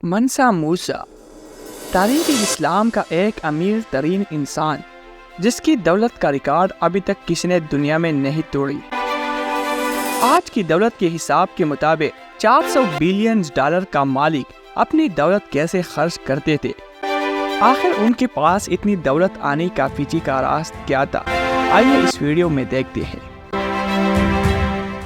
منسا موسیٰ تاریخ اسلام کا ایک امیر ترین انسان جس کی دولت کا ریکارڈ ابھی تک کسی نے دنیا میں نہیں توڑی۔ آج کی دولت کے حساب کے مطابق 400 بلین ڈالر کا مالک اپنی دولت کیسے خرچ کرتے تھے؟ آخر ان کے پاس اتنی دولت آنے کا پیچھے کا راز کیا تھا؟ آئیے اس ویڈیو میں دیکھتے ہیں۔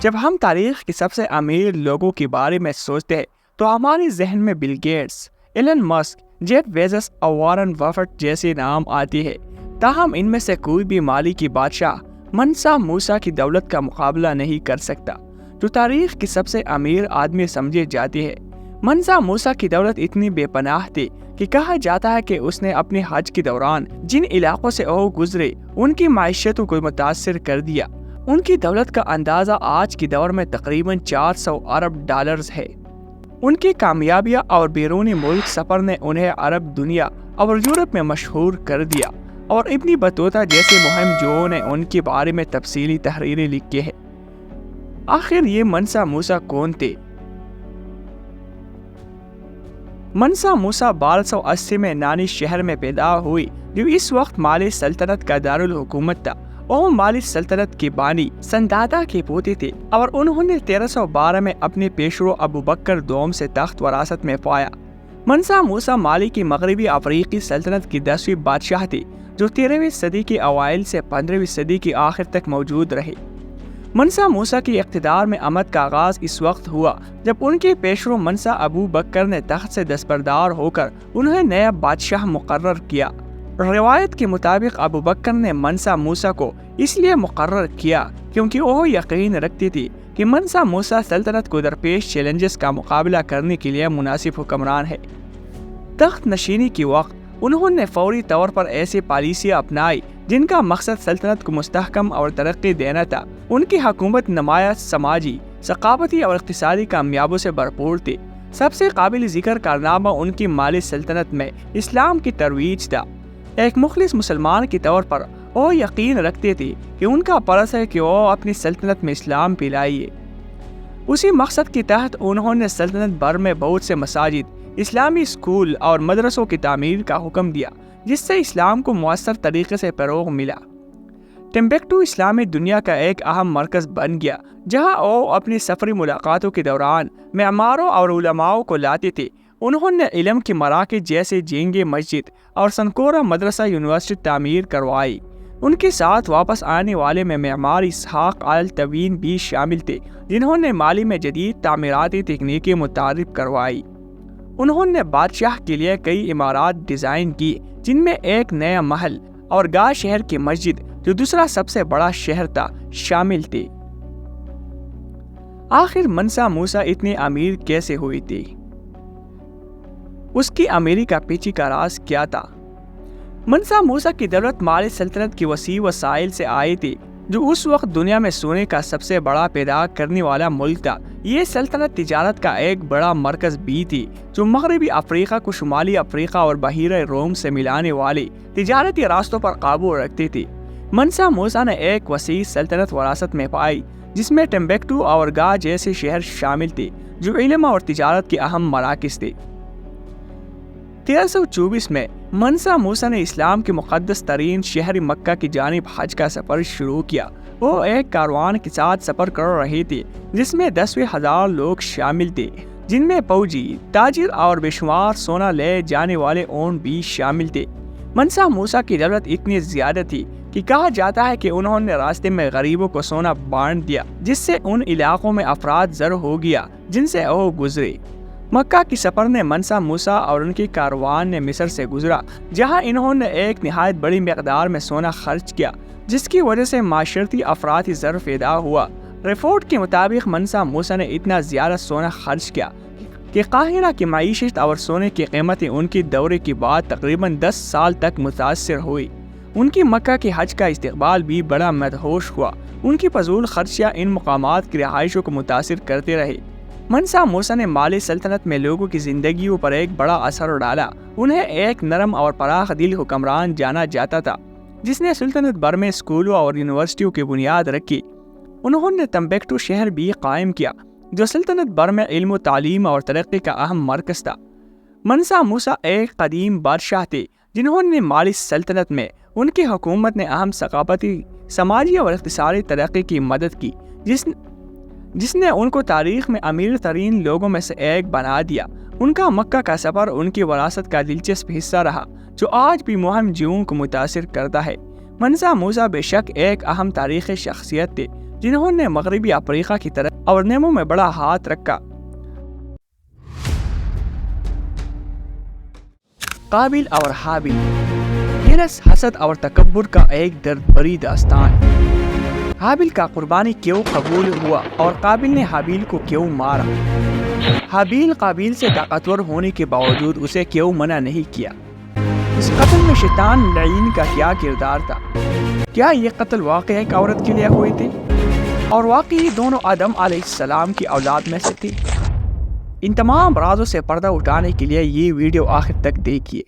جب ہم تاریخ کے سب سے امیر لوگوں کے بارے میں سوچتے ہیں تو ہمارے ذہن میں بل گیٹس، ایلن مسک، جیف بیزوس اور وارن بفیٹ جیسے نام آتے ہیں۔ تاہم ان میں سے کوئی بھی مالی کی بادشاہ منسا موسیٰ کی دولت کا مقابلہ نہیں کر سکتا، جو تاریخ کے سب سے امیر آدمی سمجھے جاتے ہیں۔ منسا موسیٰ کی دولت اتنی بے پناہ تھی کہ کہا جاتا ہے کہ اس نے اپنے حج کے دوران جن علاقوں سے وہ گزرے ان کی معیشتوں کو متاثر کر دیا۔ ان کی دولت کا اندازہ آج کے دور میں تقریباً 400 ارب ڈالرز ہے۔ ان کی کامیابیاں اور بیرونی ملک سفر نے انہیں عرب دنیا اور یورپ میں مشہور کر دیا، اور ابن بطوطہ جیسے مہم جوؤں نے ان کے بارے میں تفصیلی تحریریں لکھی ہیں۔ آخر یہ منسا موسیٰ کون تھے؟ منسا موسیٰ 1280 میں نانی شہر میں پیدا ہوئی، جو اس وقت مالی سلطنت کا دارالحکومت تھا۔ وہ مالی سلطنت کے بانی سندادا کے پوتے تھے، اور انہوں نے 1312 میں اپنے پیشرو ابو بکر دوم سے تخت وراثت میں پایا۔ منسا موسیٰ مالی کی مغربی افریقی سلطنت کی 10ویں بادشاہ تھے، جو 13ویں صدی کے اوائل سے 15ویں صدی کے آخر تک موجود رہے۔ منسا موسیٰ کی اقتدار میں آمد کا آغاز اس وقت ہوا جب ان کے پیشرو منسا ابو بکر نے تخت سے دستبردار ہو کر انہیں نیا بادشاہ مقرر کیا۔ روایت کے مطابق ابو بکر نے منسا موسیٰ کو اس لیے مقرر کیا کیونکہ وہ یقین رکھتی تھی کہ منسا موسیٰ سلطنت کو درپیش چیلنجز کا مقابلہ کرنے کے لیے مناسب حکمران ہے۔ تخت نشینی کے وقت انہوں نے فوری طور پر ایسی پالیسیاں اپنائی جن کا مقصد سلطنت کو مستحکم اور ترقی دینا تھا۔ ان کی حکومت نمایاں سماجی، ثقافتی اور اقتصادی کامیابیوں سے بھرپور تھی۔ سب سے قابل ذکر کارنامہ ان کی مالی سلطنت میں اسلام کی ترویج تھا۔ ایک مخلص مسلمان کے طور پر وہ یقین رکھتے تھے کہ ان کا فرض ہے کہ وہ اپنی سلطنت میں اسلام پھیلائے۔ اسی مقصد کے تحت انہوں نے سلطنت بھر میں بہت سے مساجد، اسلامی اسکول اور مدرسوں کی تعمیر کا حکم دیا، جس سے اسلام کو مؤثر طریقے سے فروغ ملا۔ ٹمبکٹو اسلامی دنیا کا ایک اہم مرکز بن گیا، جہاں وہ اپنی سفری ملاقاتوں کے دوران معماروں اور علماء کو لاتے تھے۔ انہوں نے علم کے مراکز جیسے جینگے مسجد اور سنکورا مدرسہ یونیورسٹی تعمیر کروائی۔ ان کے ساتھ واپس آنے والے میں معمار اسحاق الطوین بھی شامل تھے، جنہوں نے مالی میں جدید تعمیراتی تکنیکیں متعارف کروائی۔ انہوں نے بادشاہ کے لیے کئی عمارات ڈیزائن کی، جن میں ایک نیا محل اور گاہ شہر کی مسجد، جو دوسرا سب سے بڑا شہر تھا، شامل تھے۔ آخر منسا موسیٰ اتنے امیر کیسے ہوئی تھی؟ اس کی امیری کا پیچھے کا راز کیا تھا؟ منسا موسیٰ کی دولت مالی سلطنت کی وسیع وسائل سے آئی تھی، جو اس وقت دنیا میں سونے کا سب سے بڑا پیدا کرنے والا ملک تھا۔ یہ سلطنت تجارت کا ایک بڑا مرکز بھی تھی، جو مغربی افریقہ کو شمالی افریقہ اور بحیرہ روم سے ملانے والے تجارتی راستوں پر قابو رکھتی تھی۔ منسا موسیٰ نے ایک وسیع سلطنت وراثت میں پائی، جس میں ٹمبکٹو اور گا جیسے شہر شامل تھے، جو علم اور تجارت کے اہم مراکز تھے۔ 1324 میں منسا موسیٰ نے اسلام کے مقدس ترین شہر مکہ کی جانب حج کا سفر شروع کیا۔ وہ ایک کاروان کے ساتھ سفر کر رہے تھے، جس میں 10,000 لوگ شامل تھے، جن میں فوجی، تاجر اور بے شمار سونا لے جانے والے اونٹ بھی شامل تھے۔ منسا موسیٰ کی دولت اتنی زیادہ تھی کہ کہا جاتا ہے کہ انہوں نے راستے میں غریبوں کو سونا بانٹ دیا، جس سے ان علاقوں میں افراد زر ہو گیا جن سے وہ گزرے۔ مکہ کی سفر نے منسا موسیٰ اور ان کے کاروان نے مصر سے گزرا، جہاں انہوں نے ایک نہایت بڑی مقدار میں سونا خرچ کیا، جس کی وجہ سے معاشرتی افراطی زر پیدا ہوا۔ رپورٹ کے مطابق منسا موسیٰ نے اتنا زیادہ سونا خرچ کیا کہ قاہرہ کی معیشت اور سونے کی قیمتیں ان کے دورے کے بعد تقریباً 10 سال تک متاثر ہوئی۔ ان کی مکہ کے حج کا استقبال بھی بڑا مدہوش ہوا۔ ان کی فضول خرچیاں ان مقامات کی رہائشوں کو متاثر کرتے رہے۔ منسا موسیٰ نے مالی سلطنت میں لوگوں کی زندگیوں پر ایک بڑا اثر ڈالا۔ انہیں ایک نرم اور فراخ دل حکمران جانا جاتا تھا، جس نے سلطنت بھر میں اسکولوں اور یونیورسٹیوں کی بنیاد رکھی۔ انہوں نے ٹمبکٹو شہر بھی قائم کیا، جو سلطنت بھر میں علم و تعلیم اور ترقی کا اہم مرکز تھا۔ منسا موسیٰ ایک قدیم بادشاہ تھے جنہوں نے مالی سلطنت میں ان کی حکومت نے اہم ثقافتی، سماجی اور اقتصادی ترقی کی مدد کی، جس نے ان کو تاریخ میں امیر ترین لوگوں میں سے ایک بنا دیا۔ ان کا مکہ کا سفر ان کی وراثت کا دلچسپ حصہ رہا جو آج بھی مہم جیوں کو متاثر کرتا ہے۔ منسا موسیٰ بے شک ایک اہم تاریخی شخصیت تھے جنہوں نے مغربی افریقہ کی طرف اور نمو میں بڑا ہاتھ رکھا۔ قابل اور حابیل، ہرس، حسد اور تکبر کا ایک درد بھری داستان۔ حابیل کا قربانی کیوں قبول ہوا اور قابل نے حابیل کو کیوں مارا؟ حابیل قابل سے طاقتور ہونے کے باوجود اسے کیوں منع نہیں کیا؟ اس قتل میں شیطان لعین کا کیا کردار تھا؟ کیا یہ قتل واقعی ایک عورت کے لیے ہوئے تھے اور واقعی دونوں آدم علیہ السلام کی اولاد میں سے تھے؟ ان تمام رازوں سے پردہ اٹھانے کے لیے یہ ویڈیو آخر تک دیکھیے۔